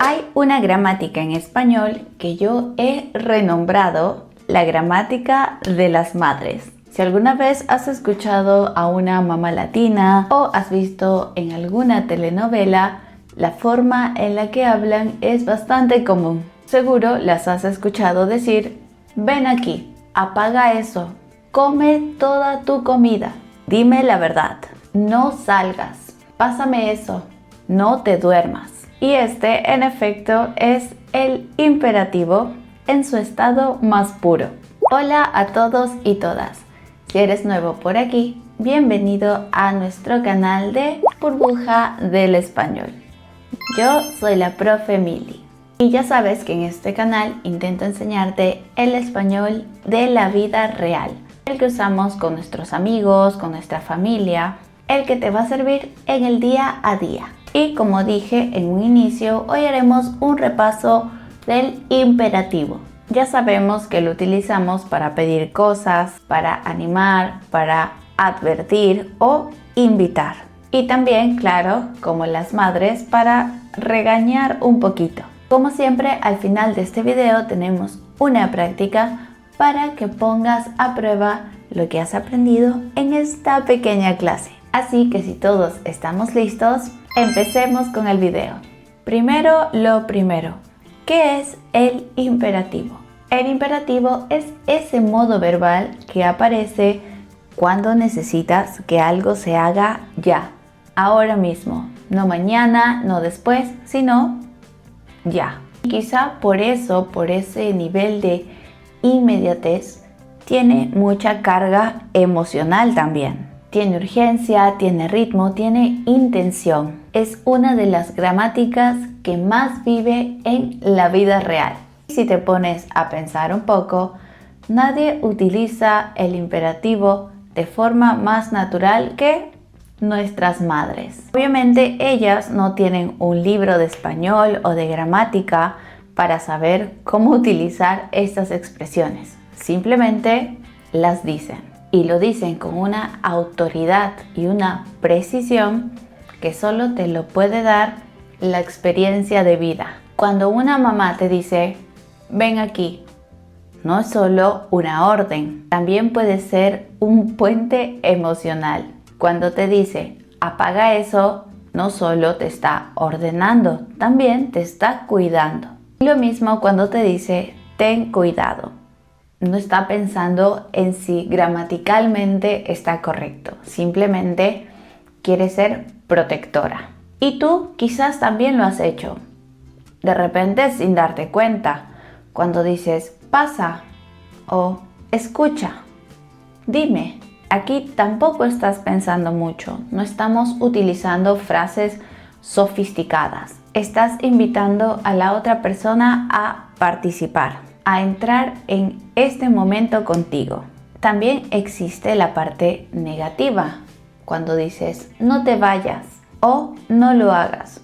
Hay una gramática en español que yo he renombrado la gramática de las madres. Si alguna vez has escuchado a una mamá latina o has visto en alguna telenovela, la forma en la que hablan es bastante común. Seguro las has escuchado decir: ven aquí, apaga eso, come toda tu comida, dime la verdad, no salgas, pásame eso, no te duermas. Y este, en efecto, es el imperativo en su estado más puro. Hola a todos y todas. Si eres nuevo por aquí, bienvenido a nuestro canal de Burbuja del Español. Yo soy la profe Mili. Y ya sabes que en este canal intento enseñarte el español de la vida real. El que usamos con nuestros amigos, con nuestra familia. El que te va a servir en el día a día. Y como dije en un inicio, hoy haremos un repaso del imperativo. Ya sabemos que lo utilizamos para pedir cosas, para animar, para advertir o invitar. Y también, claro, como las madres, para regañar un poquito. Como siempre, al final de este video tenemos una práctica para que pongas a prueba lo que has aprendido en esta pequeña clase. Así que si todos estamos listos, empecemos con el video. Primero lo primero, ¿qué es el imperativo? El imperativo es ese modo verbal que aparece cuando necesitas que algo se haga ya, ahora mismo, no mañana, no después, sino ya. Quizá por eso, por ese nivel de inmediatez, tiene mucha carga emocional también. Tiene urgencia, tiene ritmo, tiene intención. Es una de las gramáticas que más vive en la vida real. Si te pones a pensar un poco, nadie utiliza el imperativo de forma más natural que nuestras madres. Obviamente ellas no tienen un libro de español o de gramática para saber cómo utilizar estas expresiones. Simplemente las dicen. Y lo dicen con una autoridad y una precisión que solo te lo puede dar la experiencia de vida. Cuando una mamá te dice, ven aquí, no es solo una orden, también puede ser un puente emocional. Cuando te dice, apaga eso, no solo te está ordenando, también te está cuidando. Lo mismo cuando te dice, ten cuidado. No está pensando en si gramaticalmente está correcto, simplemente quiere ser protectora. Y tú quizás también lo has hecho, de repente sin darte cuenta, cuando dices pasa o escucha, dime. Aquí tampoco estás pensando mucho, no estamos utilizando frases sofisticadas, estás invitando a la otra persona a participar, a entrar en este momento contigo. También existe la parte negativa, cuando dices no te vayas o no lo hagas.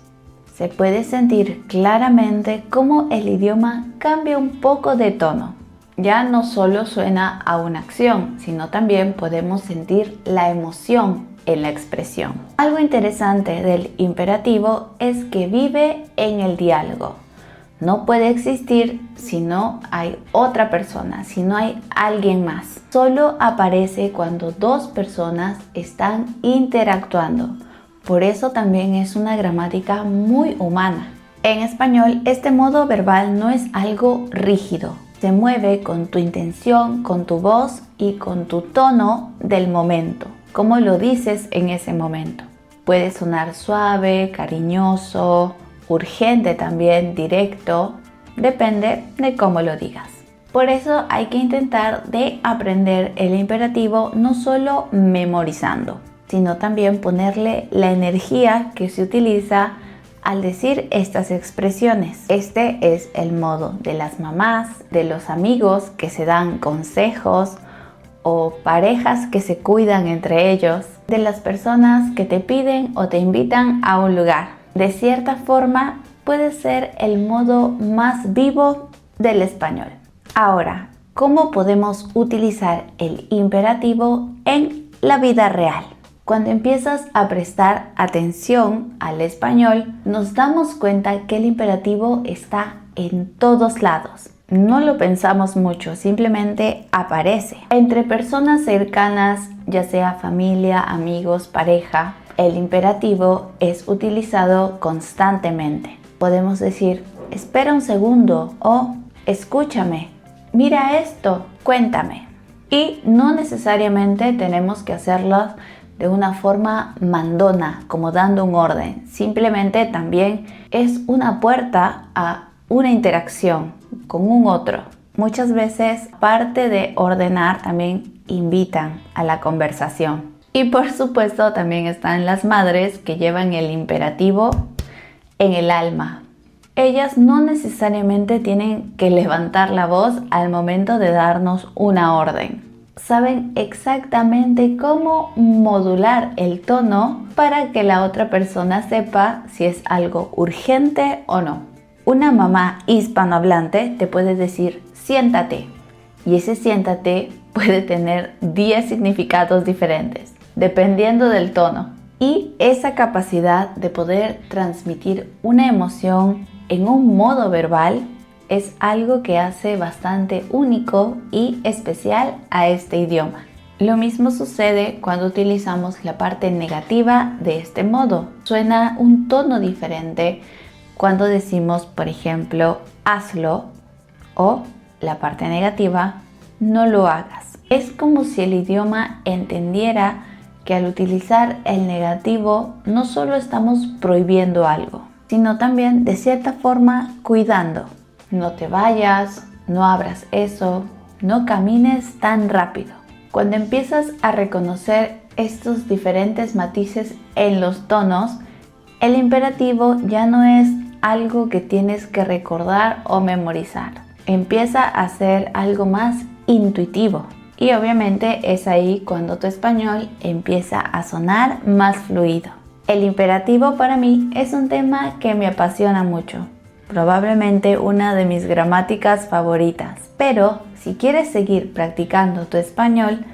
Se puede sentir claramente cómo el idioma cambia un poco de tono. Ya no solo suena a una acción, sino también podemos sentir la emoción en la expresión. Algo interesante del imperativo es que vive en el diálogo. No puede existir si no hay otra persona, si no hay alguien más. Solo aparece cuando dos personas están interactuando. Por eso también es una gramática muy humana. En español, este modo verbal no es algo rígido. Se mueve con tu intención, con tu voz y con tu tono del momento. Cómo lo dices en ese momento. Puede sonar suave, cariñoso, urgente también, directo, depende de cómo lo digas. Por eso hay que intentar de aprender el imperativo no solo memorizando, sino también ponerle la energía que se utiliza al decir estas expresiones. Este es el modo de las mamás, de los amigos que se dan consejos o parejas que se cuidan entre ellos, de las personas que te piden o te invitan a un lugar. De cierta forma, puede ser el modo más vivo del español. Ahora, ¿cómo podemos utilizar el imperativo en la vida real? Cuando empiezas a prestar atención al español, nos damos cuenta que el imperativo está en todos lados. No lo pensamos mucho, simplemente aparece. Entre personas cercanas, ya sea familia, amigos, pareja, el imperativo es utilizado constantemente. Podemos decir, espera un segundo o escúchame, mira esto, cuéntame. Y no necesariamente tenemos que hacerlo de una forma mandona, como dando un orden. Simplemente también es una puerta a una interacción con un otro. Muchas veces, aparte de ordenar, también invitan a la conversación. Y por supuesto también están las madres que llevan el imperativo en el alma. Ellas no necesariamente tienen que levantar la voz al momento de darnos una orden. Saben exactamente cómo modular el tono para que la otra persona sepa si es algo urgente o no. Una mamá hispanohablante te puede decir siéntate, y ese siéntate puede tener 10 significados diferentes, dependiendo del tono. Y esa capacidad de poder transmitir una emoción en un modo verbal es algo que hace bastante único y especial a este idioma. Lo mismo sucede cuando utilizamos la parte negativa de este modo. Suena un tono diferente cuando decimos, por ejemplo, hazlo, o la parte negativa, no lo hagas. Es como si el idioma entendiera que al utilizar el negativo no solo estamos prohibiendo algo, sino también de cierta forma cuidando. No te vayas, no abras eso, no camines tan rápido. Cuando empiezas a reconocer estos diferentes matices en los tonos, el imperativo ya no es algo que tienes que recordar o memorizar. Empieza a ser algo más intuitivo. Y obviamente es ahí cuando tu español empieza a sonar más fluido. El imperativo para mí es un tema que me apasiona mucho. Probablemente una de mis gramáticas favoritas. Pero si quieres seguir practicando tu español,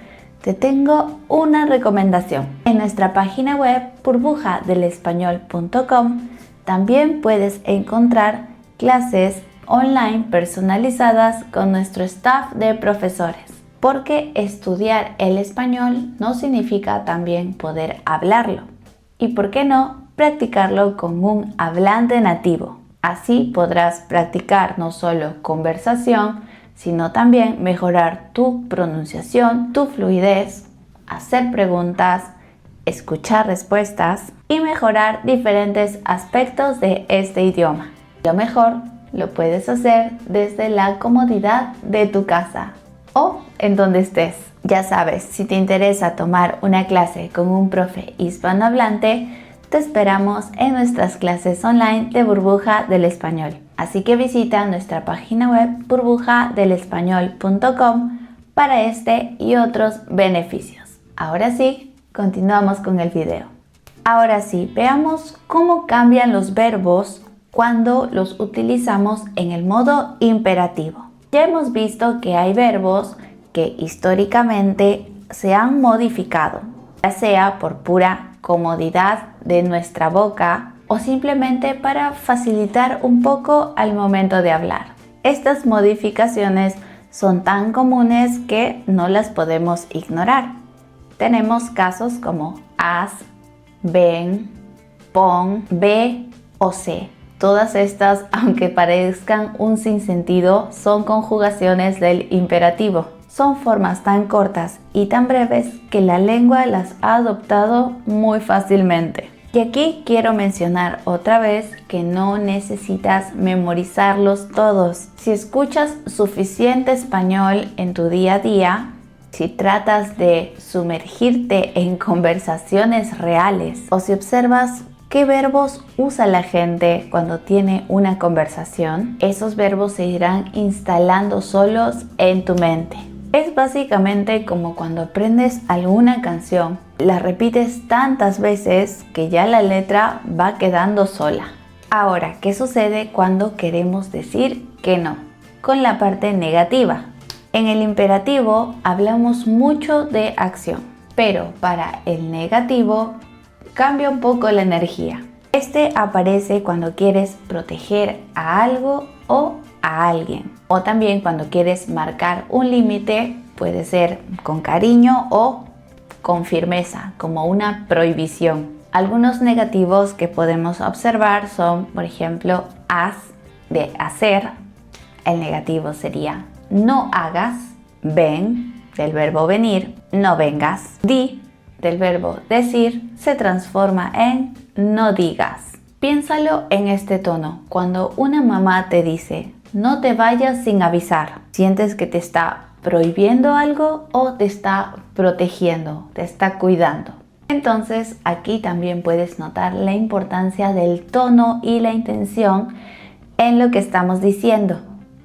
te tengo una recomendación. En nuestra página web burbujadelespañol.com también puedes encontrar clases online personalizadas con nuestro staff de profesores. Porque estudiar el español no significa también poder hablarlo. Y por qué no practicarlo con un hablante nativo. Así podrás practicar no solo conversación, sino también mejorar tu pronunciación, tu fluidez, hacer preguntas, escuchar respuestas y mejorar diferentes aspectos de este idioma. Lo mejor lo puedes hacer desde la comodidad de tu casa o en donde estés. Ya sabes, si te interesa tomar una clase con un profe hispanohablante, te esperamos en nuestras clases online de Burbuja del Español. Así que visita nuestra página web burbujadelespañol.com para este y otros beneficios. Ahora sí, continuamos con el video. Ahora sí, veamos cómo cambian los verbos cuando los utilizamos en el modo imperativo. Ya hemos visto que hay verbos que históricamente se han modificado, ya sea por pura comodidad de nuestra boca o simplemente para facilitar un poco al momento de hablar. Estas modificaciones son tan comunes que no las podemos ignorar. Tenemos casos como haz, ven, pon, ve o sé. Todas estas, aunque parezcan un sinsentido, son conjugaciones del imperativo. Son formas tan cortas y tan breves que la lengua las ha adoptado muy fácilmente. Y aquí quiero mencionar otra vez que no necesitas memorizarlos todos. Si escuchas suficiente español en tu día a día, si tratas de sumergirte en conversaciones reales o si observas ¿qué verbos usa la gente cuando tiene una conversación? Esos verbos se irán instalando solos en tu mente. Es básicamente como cuando aprendes alguna canción. La repites tantas veces que ya la letra va quedando sola. Ahora, ¿qué sucede cuando queremos decir que no? Con la parte negativa. En el imperativo hablamos mucho de acción, pero para el negativo cambia un poco la energía. Este aparece cuando quieres proteger a algo o a alguien, o también cuando quieres marcar un límite, puede ser con cariño o con firmeza, como una prohibición. Algunos negativos que podemos observar son, por ejemplo, haz, de hacer. El negativo sería no hagas. Ven, del verbo venir, no vengas. Di, del verbo decir, se transforma en no digas. Piénsalo en este tono. Cuando una mamá te dice no te vayas sin avisar, ¿sientes que te está prohibiendo algo o te está protegiendo, te está cuidando? Entonces aquí también puedes notar la importancia del tono y la intención en lo que estamos diciendo.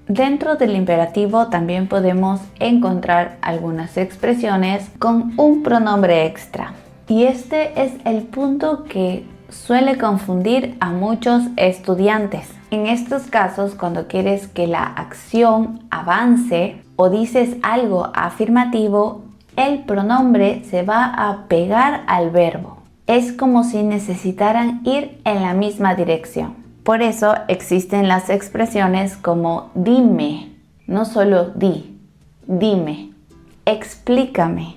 Dentro del imperativo también podemos encontrar algunas expresiones con un pronombre extra. Y este es el punto que suele confundir a muchos estudiantes. En estos casos, cuando quieres que la acción avance o dices algo afirmativo, el pronombre se va a pegar al verbo. Es como si necesitaran ir en la misma dirección. Por eso existen las expresiones como dime, no solo di, dime, explícame,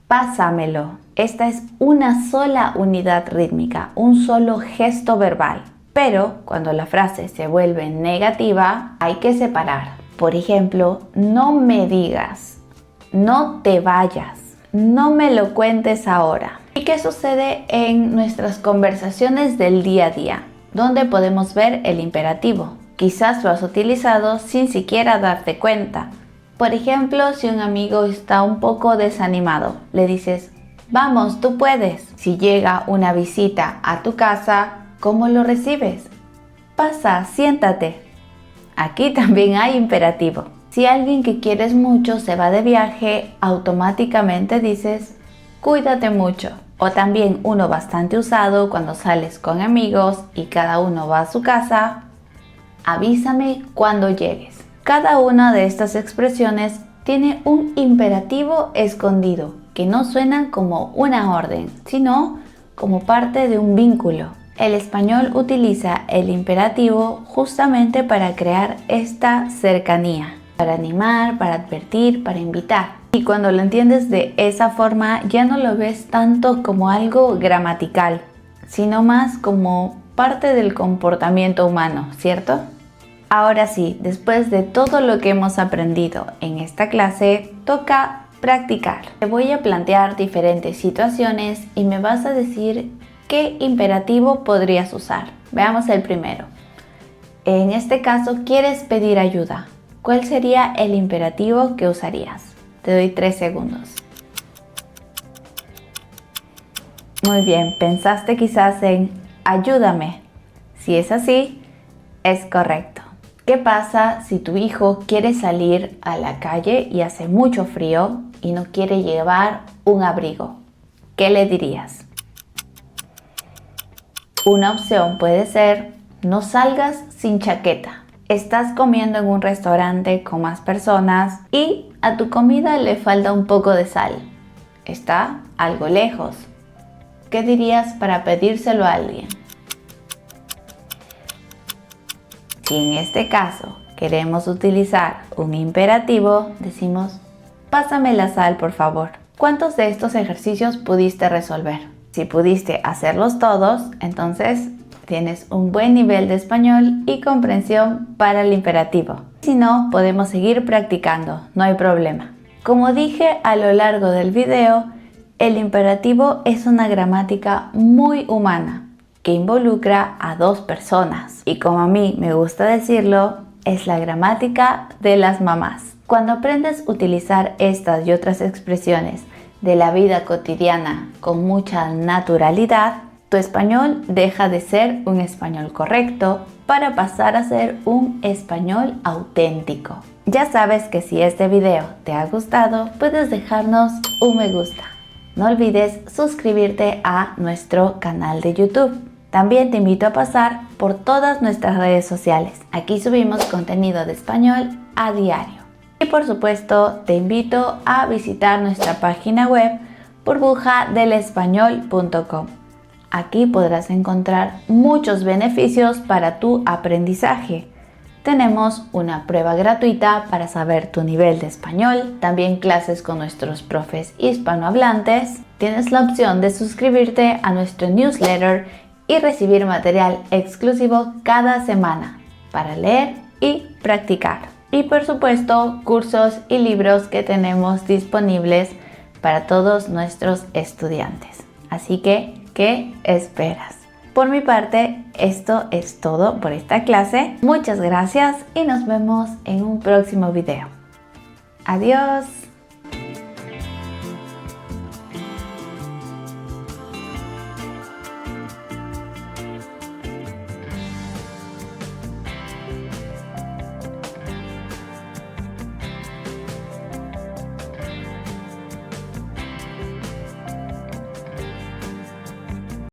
pásamelo. Esta es una sola unidad rítmica, un solo gesto verbal. Pero cuando la frase se vuelve negativa, hay que separar. Por ejemplo, no me digas, no te vayas, no me lo cuentes ahora. ¿Y qué sucede en nuestras conversaciones del día a día? Donde podemos ver el imperativo. Quizás lo has utilizado sin siquiera darte cuenta. Por ejemplo, si un amigo está un poco desanimado, le dices, vamos, tú puedes. Si llega una visita a tu casa, ¿cómo lo recibes? Pasa, siéntate. Aquí también hay imperativo. Si alguien que quieres mucho se va de viaje, automáticamente dices, cuídate mucho. O también uno bastante usado cuando sales con amigos y cada uno va a su casa, avísame cuando llegues. Cada una de estas expresiones tiene un imperativo escondido que no suena como una orden, sino como parte de un vínculo. El español utiliza el imperativo justamente para crear esta cercanía, para animar, para advertir, para invitar. Y cuando lo entiendes de esa forma, ya no lo ves tanto como algo gramatical, sino más como parte del comportamiento humano, ¿cierto? Ahora sí, después de todo lo que hemos aprendido en esta clase, toca practicar. Te voy a plantear diferentes situaciones y me vas a decir qué imperativo podrías usar. Veamos el primero. En este caso, quieres pedir ayuda. ¿Cuál sería el imperativo que usarías? Te doy 3 segundos. Muy bien, pensaste quizás en ayúdame. Si es así, es correcto. ¿Qué pasa si tu hijo quiere salir a la calle y hace mucho frío y no quiere llevar un abrigo? ¿Qué le dirías? Una opción puede ser, no salgas sin chaqueta. Estás comiendo en un restaurante con más personas y a tu comida le falta un poco de sal. Está algo lejos. ¿Qué dirías para pedírselo a alguien? Si en este caso queremos utilizar un imperativo, decimos, pásame la sal, por favor. ¿Cuántos de estos ejercicios pudiste resolver? Si pudiste hacerlos todos, entonces tienes un buen nivel de español y comprensión para el imperativo. Si no, podemos seguir practicando, no hay problema. Como dije a lo largo del video, el imperativo es una gramática muy humana que involucra a 2 personas. Y como a mí me gusta decirlo, es la gramática de las mamás. Cuando aprendes a utilizar estas y otras expresiones de la vida cotidiana con mucha naturalidad, tu español deja de ser un español correcto para pasar a ser un español auténtico. Ya sabes que si este video te ha gustado, puedes dejarnos un me gusta. No olvides suscribirte a nuestro canal de YouTube. También te invito a pasar por todas nuestras redes sociales. Aquí subimos contenido de español a diario. Y por supuesto, te invito a visitar nuestra página web burbujadelespañol.com. Aquí podrás encontrar muchos beneficios para tu aprendizaje. Tenemos una prueba gratuita para saber tu nivel de español, también clases con nuestros profes hispanohablantes. Tienes la opción de suscribirte a nuestro newsletter y recibir material exclusivo cada semana para leer y practicar. Y por supuesto, cursos y libros que tenemos disponibles para todos nuestros estudiantes. Así que, ¿qué esperas? Por mi parte, esto es todo por esta clase. Muchas gracias y nos vemos en un próximo video. Adiós.